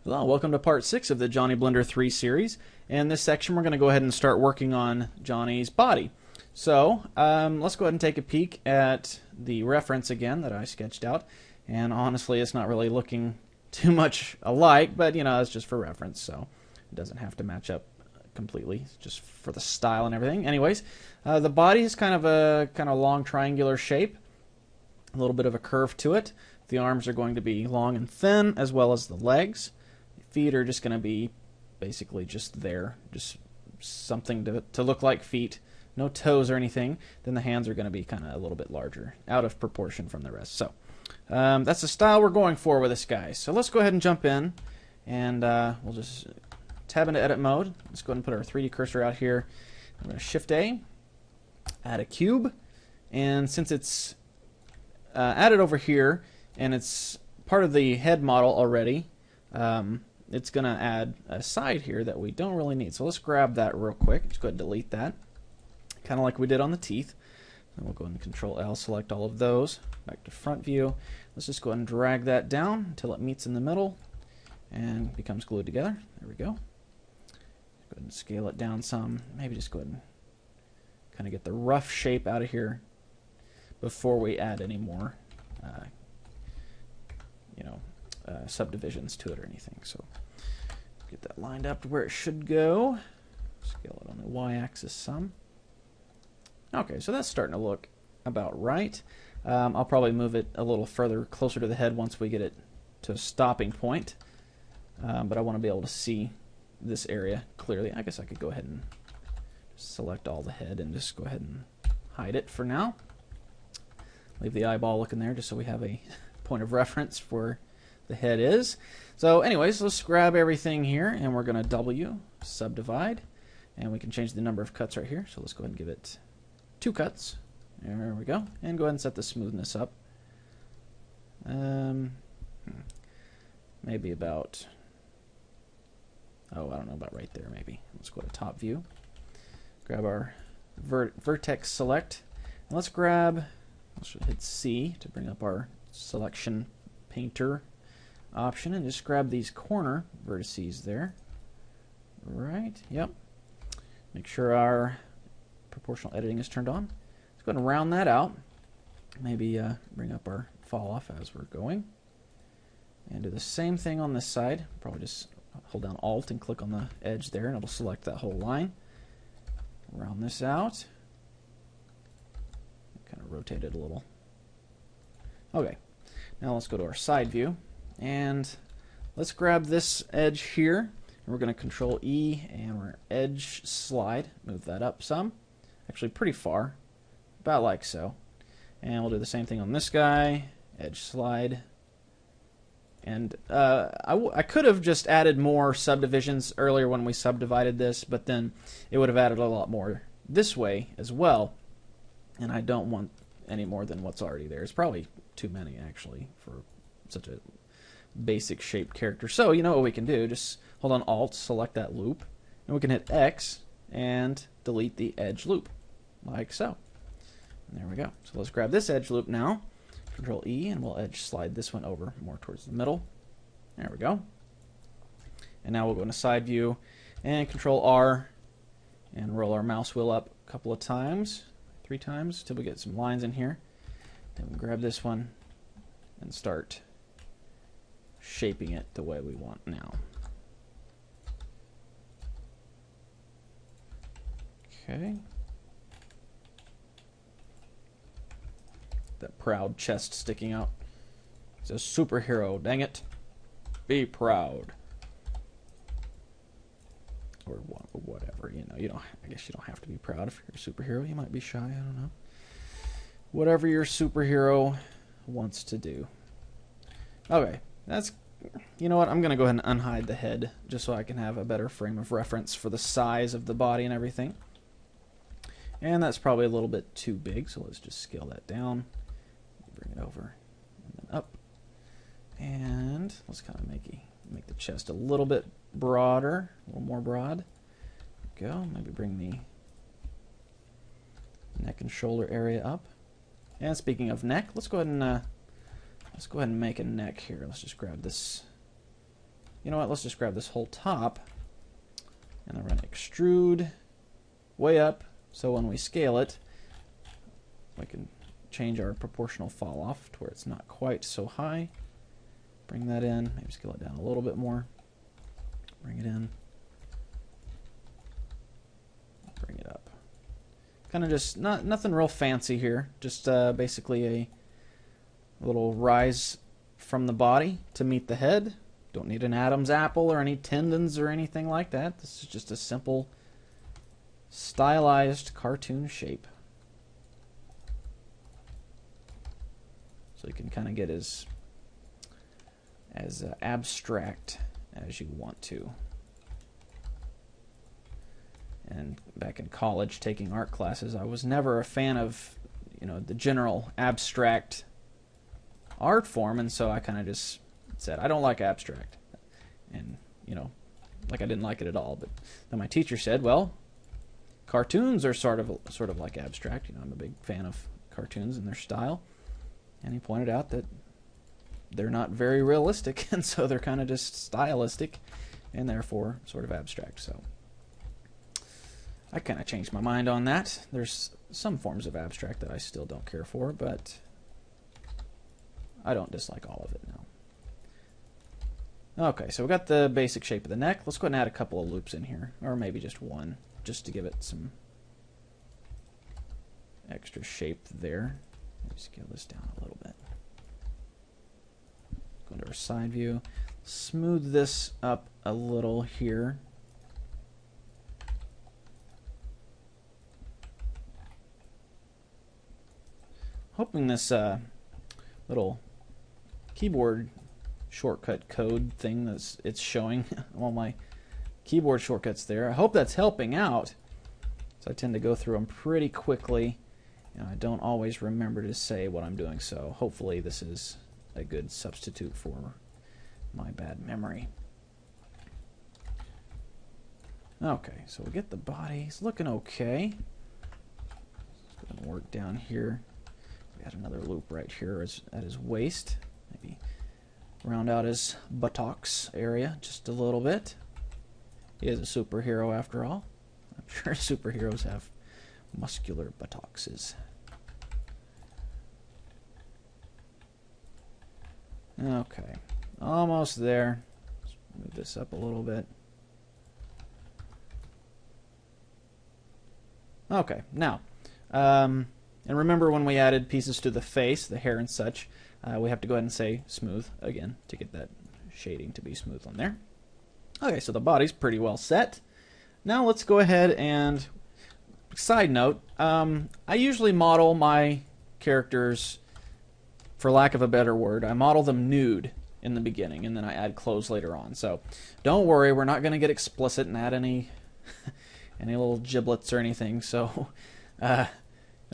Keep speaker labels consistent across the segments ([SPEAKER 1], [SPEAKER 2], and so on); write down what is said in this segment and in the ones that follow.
[SPEAKER 1] Hello, welcome to part 6 of the Johnny Blender 3 series. In this section we're going to go ahead and start working on Johnny's body. So let's go ahead and take a peek at the reference again that I sketched out. And honestly it's not really looking too much alike, but you know, it's just for reference, so it doesn't have to match up completely. It's just for the style and everything. Anyways, the body is kind of a long triangular shape, a little bit of a curve to it. The arms are going to be long and thin, as well as the legs. Feet are just going to be basically just there, just something to look like feet, no toes or anything. Then the hands are going to be kind of a little bit larger, out of proportion from the rest. So that's the style we're going for with this guy. So let's go ahead and jump in, and we'll just tab into edit mode. Let's go ahead and put our 3D cursor out here. I'm going to Shift A, add a cube, and since it's added over here and it's part of the head model already, it's going to add a side here that we don't really need. So let's grab that real quick. Just go ahead and delete that, kind of like we did on the teeth. And we'll go ahead and Control L, select all of those. Back to front view. Let's just go ahead and drag that down until it meets in the middle and becomes glued together. There we go. Go ahead and scale it down some. Maybe just go ahead and kind of get the rough shape out of here before we add any more subdivisions to it or anything. So get that lined up to where it should go. Scale it on the y-axis some. Okay, so that's starting to look about right. I'll probably move it a little further closer to the head once we get it to a stopping point. But I want to be able to see this area clearly. I guess I could go ahead and select all the head and just go ahead and hide it for now. Leave the eyeball looking there just so we have a point of reference for the head is. So anyways, let's grab everything here and we're going to W, subdivide, and we can change the number of cuts right here. So let's go ahead and give it 2 cuts. There we go. And go ahead and set the smoothness up. Maybe about, I don't know, about right there maybe. Let's go to top view. Grab our vertex select. And let's hit C to bring up our selection painter option, and just grab these corner vertices there. Right, yep. Make sure our proportional editing is turned on. Let's go ahead and round that out. Maybe bring up our fall off as we're going. And do the same thing on this side. Probably just hold down Alt and click on the edge there, and it'll select that whole line. Round this out. Kind of rotate it a little. Okay, now let's go to our side view, and let's grab this edge here, and we're going to Control E and we're edge slide, move that up some, actually pretty far, about like so. And we'll do the same thing on this guy, edge slide. And I could have just added more subdivisions earlier when we subdivided this, but then it would have added a lot more this way as well, and I don't want any more than what's already there. It's probably too many actually for such a basic shaped character. So you know what we can do, just hold on Alt, select that loop, and we can hit X and delete the edge loop like so. And there we go. So let's grab this edge loop now, Control E, and we'll edge slide this one over more towards the middle. There we go. And now we'll go into side view and Control R and roll our mouse wheel up a couple of times, 3 times, till we get some lines in here. Then we grab this one and start shaping it the way we want now. Okay. That proud chest sticking out. He's a superhero, dang it. Be proud. Or whatever, you know. I guess you don't have to be proud if you're a superhero. You might be shy, I don't know. Whatever your superhero wants to do. Okay, you know what, I'm going to go ahead and unhide the head just so I can have a better frame of reference for the size of the body and everything. And that's probably a little bit too big, so let's just scale that down. Bring it over and then up. And let's kind of make the chest a little bit broader, a little more broad. There we go. Maybe bring the neck and shoulder area up. And speaking of neck, let's go ahead and make a neck here. Let's just grab this you know what, let's just grab this whole top, and then we're going to extrude way up, so when we scale it, we can change our proportional fall off to where it's not quite so high. Bring that in, maybe scale it down a little bit more. Bring it in. Bring it up. Kind of just nothing real fancy here. Just basically a little rise from the body to meet the head. Don't need an Adam's apple or any tendons or anything like that. This is just a simple stylized cartoon shape. So you can kind of get as abstract as you want to. And back in college, taking art classes, I was never a fan of, you know, the general abstract art form, and so I kind of just said, I don't like abstract. And, you know, like I didn't like it at all. But then my teacher said, well, cartoons are sort of like abstract. You know, I'm a big fan of cartoons and their style. And he pointed out that they're not very realistic, and so they're kind of just stylistic, and therefore sort of abstract. So I kind of changed my mind on that. There's some forms of abstract that I still don't care for, but I don't dislike all of it now. Okay, so we got the basic shape of the neck. Let's go ahead and add a couple of loops in here, or maybe just one, just to give it some extra shape there. Let me scale this down a little bit. Go into our side view. Smooth this up a little here. Hoping this little keyboard shortcut code thing that's it's showing all my keyboard shortcuts there. I hope that's helping out. So I tend to go through them pretty quickly. You know, I don't always remember to say what I'm doing, so hopefully this is a good substitute for my bad memory. Okay, so we get the body. It's looking okay. Let's go and work down here. We got another loop right here at his waist. Maybe round out his buttocks area just a little bit. He is a superhero after all. I'm sure superheroes have muscular buttocks. Okay, almost there. Let's move this up a little bit. Okay, now, and remember when we added pieces to the face, the hair and such, we have to go ahead and say smooth again to get that shading to be smooth on there. Okay, so the body's pretty well set. Now let's go ahead and, side note, I usually model my characters, for lack of a better word, I model them nude in the beginning, and then I add clothes later on. So don't worry, we're not going to get explicit and add any any little giblets or anything. So it'll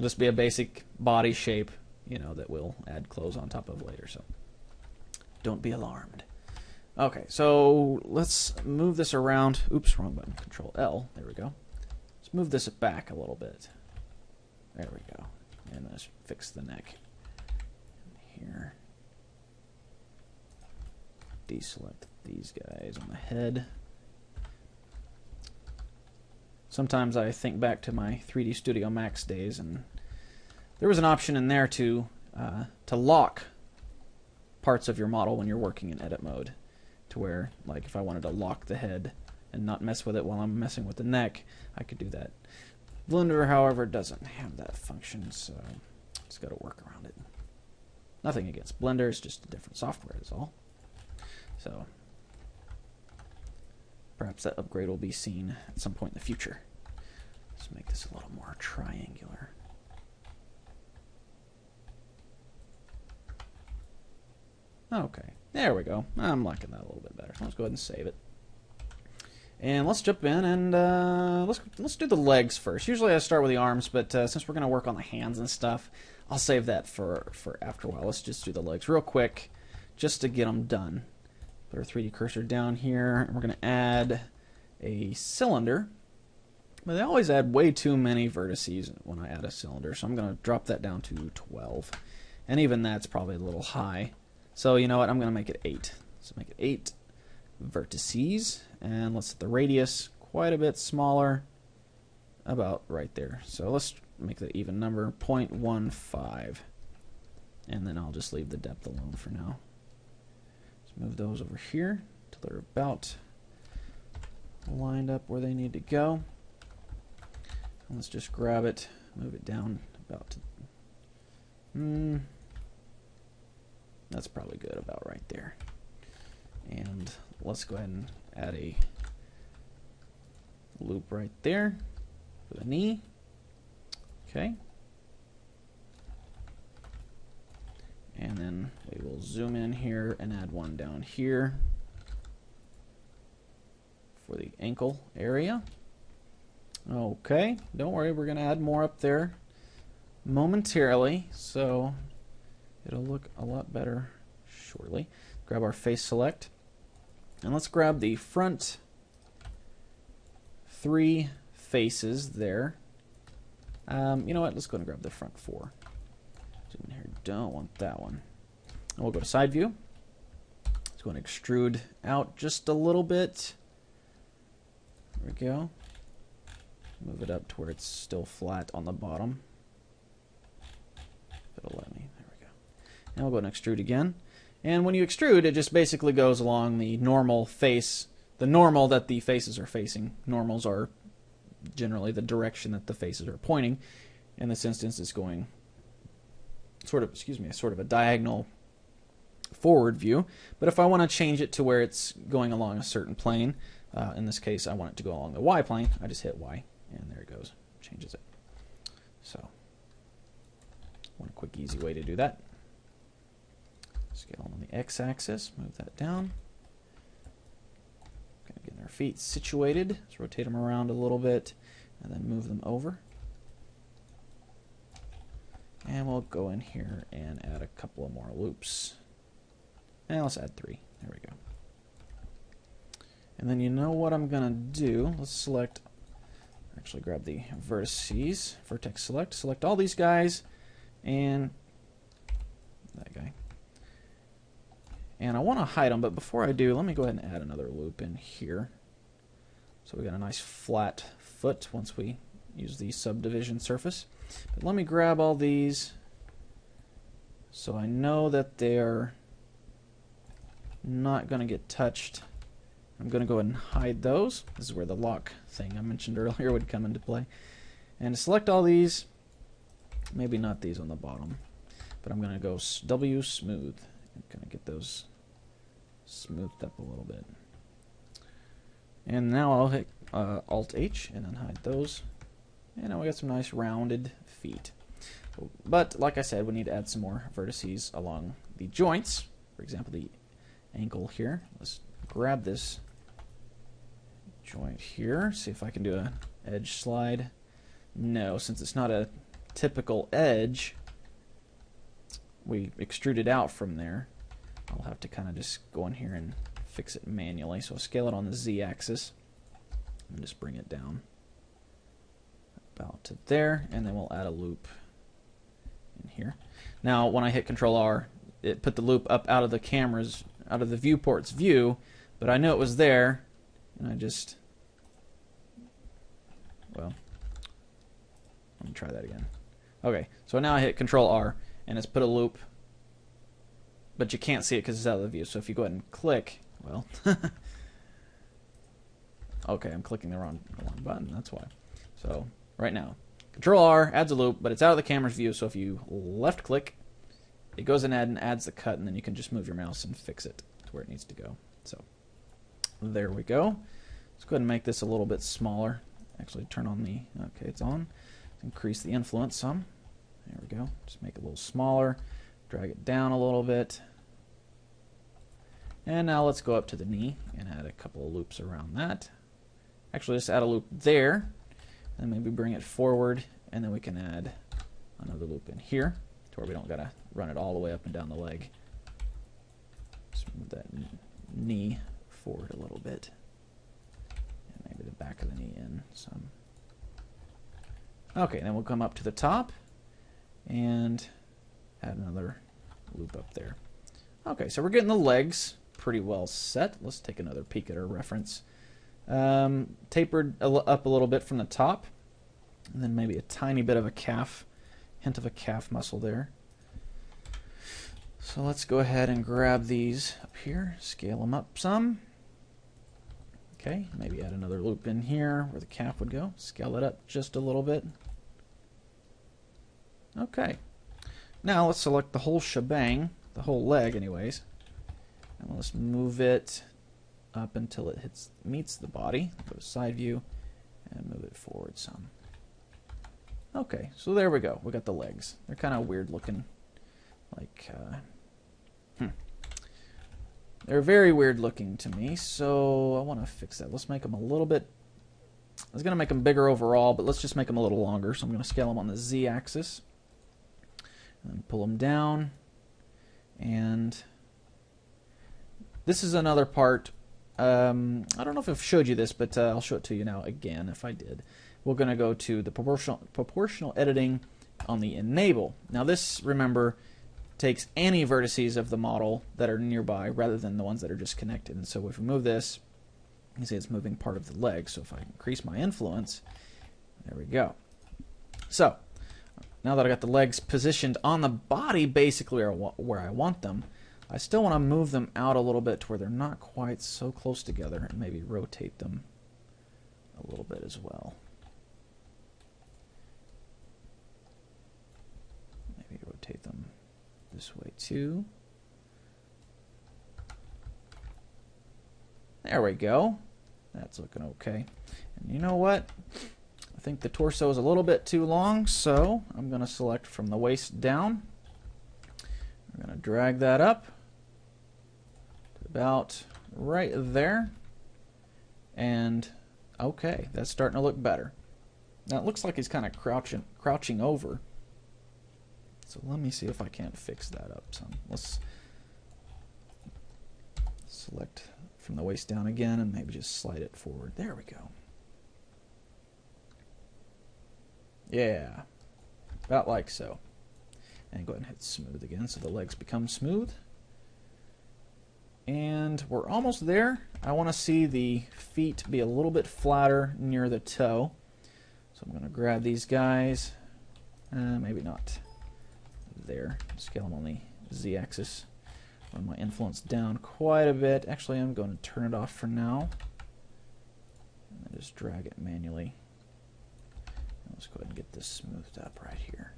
[SPEAKER 1] just be a basic body shape, you know, that we'll add clothes on top of later. So don't be alarmed. Okay, so let's move this around. Oops, wrong button. Control L. There we go. Let's move this back a little bit. There we go. And let's fix the neck. Here. Deselect these guys on the head. Sometimes I think back to my 3D Studio Max days, and there was an option in there to lock parts of your model when you're working in edit mode, to where, like, if I wanted to lock the head and not mess with it while I'm messing with the neck, I could do that. Blender, however, doesn't have that function, so just got to work around it. Nothing against Blender, it's just a different software is all. So perhaps that upgrade will be seen at some point in the future. Let's make this a little more triangular. Okay, there we go. I'm liking that a little bit better. So let's go ahead and save it. And let's jump in and let's do the legs first. Usually I start with the arms, but since we're going to work on the hands and stuff, I'll save that for after a while. Let's just do the legs real quick, just to get them done. Put our 3D cursor down here, and we're going to add a cylinder. But they always add way too many vertices when I add a cylinder, so I'm going to drop that down to 12. And even that's probably a little high. So you know what, I'm going to make it 8. So make it 8 vertices, and let's set the radius quite a bit smaller, about right there. So let's make the even number 0.15, and then I'll just leave the depth alone for now. Let's move those over here till they're about lined up where they need to go. And let's just grab it, move it down about to, that's probably good, about right there. And let's go ahead and add a loop right there for the knee. Okay. And then we will zoom in here and add one down here for the ankle area. Okay, don't worry, we're going to add more up there momentarily, so it'll look a lot better shortly. Grab our face select, and let's grab the front 3 faces there. You know what, let's go and grab the front 4. Zoom in here, don't want that one. And we'll go to side view. Let's go and extrude out just a little bit. There we go. Move it up to where it's still flat on the bottom. If it'll let me. There we go. And we'll go and extrude again. And when you extrude, it just basically goes along the normal face, the normal that the faces are facing. Normals are generally the direction that the faces are pointing. In this instance, it's going sort of a diagonal forward view. But if I want to change it to where it's going along a certain plane, in this case, I want it to go along the Y plane, I just hit Y. And there it goes, changes it. So, one quick easy way to do that. Scale on the X-axis, move that down. Kind of getting our feet situated. Let's rotate them around a little bit, and then move them over. And we'll go in here and add a couple of more loops. And let's add 3. There we go. And then you know what I'm gonna do? Let's select. Actually grab the vertices, vertex select all these guys, and that guy. And I want to hide them, but before I do, let me go ahead and add another loop in here. So we got a nice flat foot once we use the subdivision surface. But let me grab all these so I know that they're not going to get touched. I'm going to go ahead and hide those. This is where the lock thing I mentioned earlier would come into play. And to select all these, maybe not these on the bottom, but I'm going to go W smooth and kind of get those smoothed up a little bit. And now I'll hit Alt H and then hide those. And now we got some nice rounded feet. But like I said, we need to add some more vertices along the joints. For example, the ankle here. Let's grab this joint here, see if I can do an edge slide. No, since it's not a typical edge, we extruded out from there. I'll have to kind of just go in here and fix it manually. So I'll scale it on the Z-axis and just bring it down about to there, and then we'll add a loop in here. Now when I hit Control R, it put the loop up out of the camera's, out of the viewport's view, but I knew it was there, and I just, well, let me try that again. Okay, so now I hit Control R, and it's put a loop, but you can't see it because it's out of the view. So if you go ahead and click, well, okay, I'm clicking the wrong button, that's why. So right now, Control R adds a loop, but it's out of the camera's view, so if you left click, it goes in and adds the cut, and then you can just move your mouse and fix it to where it needs to go. So there we go. Let's go ahead and make this a little bit smaller. Actually turn on the, okay, it's on. Increase the influence some. There we go. Just make it a little smaller. Drag it down a little bit. And now let's go up to the knee and add a couple of loops around that. Actually, just add a loop there, and maybe bring it forward, and then we can add another loop in here to where we don't gotta run it all the way up and down the leg. Just move that knee forward a little bit, and maybe the back of the knee in some. Okay, then we'll come up to the top and add another loop up there. Okay, so we're getting the legs pretty well set. Let's take another peek at our reference. Tapered up a little bit from the top, and then maybe a tiny bit of a calf, hint of a calf muscle there. So let's go ahead and grab these up here, scale them up some. Okay, maybe add another loop in here where the calf would go. Scale it up just a little bit. Okay. Now let's select the whole shebang, the whole leg anyways. And let's move it up until it meets the body. Go to side view and move it forward some. Okay, so there we go. We got the legs. They're kind of weird looking. Like, they're very weird looking to me, so I want to fix that. Let's make them a little bit... I was going to make them bigger overall, but let's just make them a little longer. So I'm going to scale them on the Z-axis. And then pull them down. And this is another part. I don't know if I've showed you this, but I'll show it to you now again if I did. We're going to go to the proportional editing on the enable. Now this, remember, takes any vertices of the model that are nearby rather than the ones that are just connected. And so if we move this, you can see it's moving part of the leg. So if I increase my influence, there we go. So now that I got the legs positioned on the body basically where I want them, I still want to move them out a little bit to where they're not quite so close together, and maybe rotate them a little bit as well. Maybe rotate them this way too. There we go. That's looking okay. And you know what? I think the torso is a little bit too long, so I'm going to select from the waist down. We're going to drag that up to about right there. And okay, that's starting to look better. Now it looks like he's kind of crouching over. So let me see if I can't fix that up some. Let's select from the waist down again and maybe just slide it forward. There we go. Yeah, about like so. And go ahead and hit smooth again so the legs become smooth. And we're almost there. I want to see the feet be a little bit flatter near the toe. So I'm going to grab these guys. Maybe not. There. Scale them on the Z-axis. Run my influence down quite a bit. Actually, I'm going to turn it off for now. And then just drag it manually. And let's go ahead and get this smoothed up right here.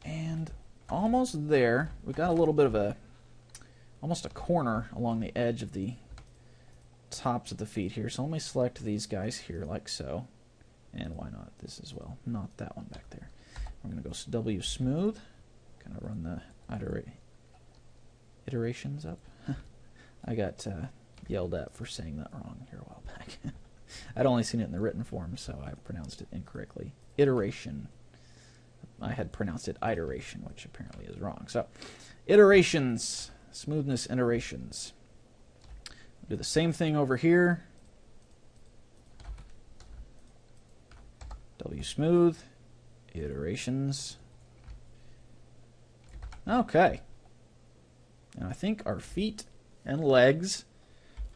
[SPEAKER 1] And almost there. We got a little bit of almost a corner along the edge of the tops of the feet here. So let me select these guys here like so. And why not this as well? Not that one back there. We're going to go W smooth. Kind of run the iterations up. I got yelled at for saying that wrong here a while back. I'd only seen it in the written form, so I pronounced it incorrectly. Iteration. I had pronounced it iteration, which apparently is wrong. So, iterations. Smoothness iterations. Do the same thing over here. W smooth. Iterations. Okay. And I think our feet and legs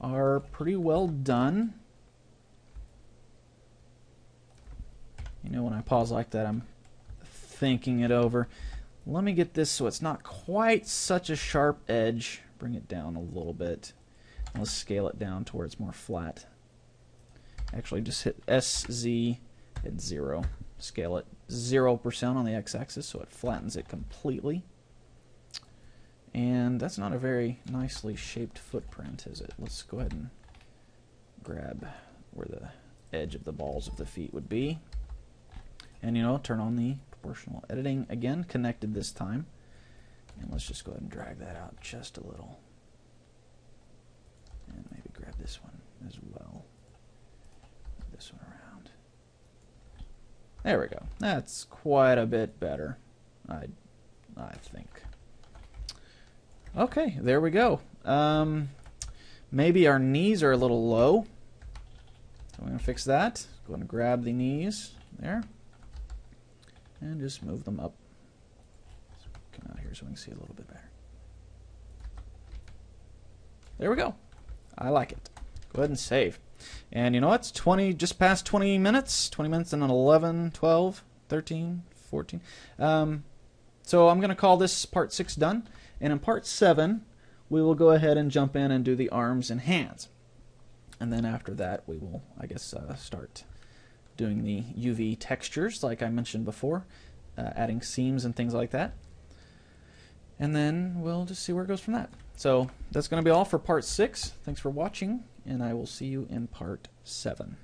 [SPEAKER 1] are pretty well done. You know, when I pause like that, I'm thinking it over. Let me get this so it's not quite such a sharp edge. Bring it down a little bit. And let's scale it down to where it's more flat. Actually, just hit SZ at 0. Scale it 0% on the x-axis so it flattens it completely. And that's not a very nicely shaped footprint, is it? Let's go ahead and grab where the edge of the balls of the feet would be. And, you know, turn on the proportional editing again, connected this time. And let's just go ahead and drag that out just a little. And maybe grab this one as well. Move this one around. There we go. That's quite a bit better, I think. Okay, there we go. Maybe our knees are a little low. So I'm going to fix that. Go ahead and grab the knees there. and just move them up. Come out here so we can see a little bit better. There we go. I like it. Go ahead and save. And you know what? It's 20, just past 20 minutes. 20 minutes and 11, 12, 13, 14. So I'm going to call this part 6 done. And in part 7, we will go ahead and jump in and do the arms and hands. And then after that, we will, I guess, start doing the UV textures like I mentioned before, adding seams and things like that. And then we'll just see where it goes from that. So that's going to be all for part 6. Thanks for watching, and I will see you in part 7.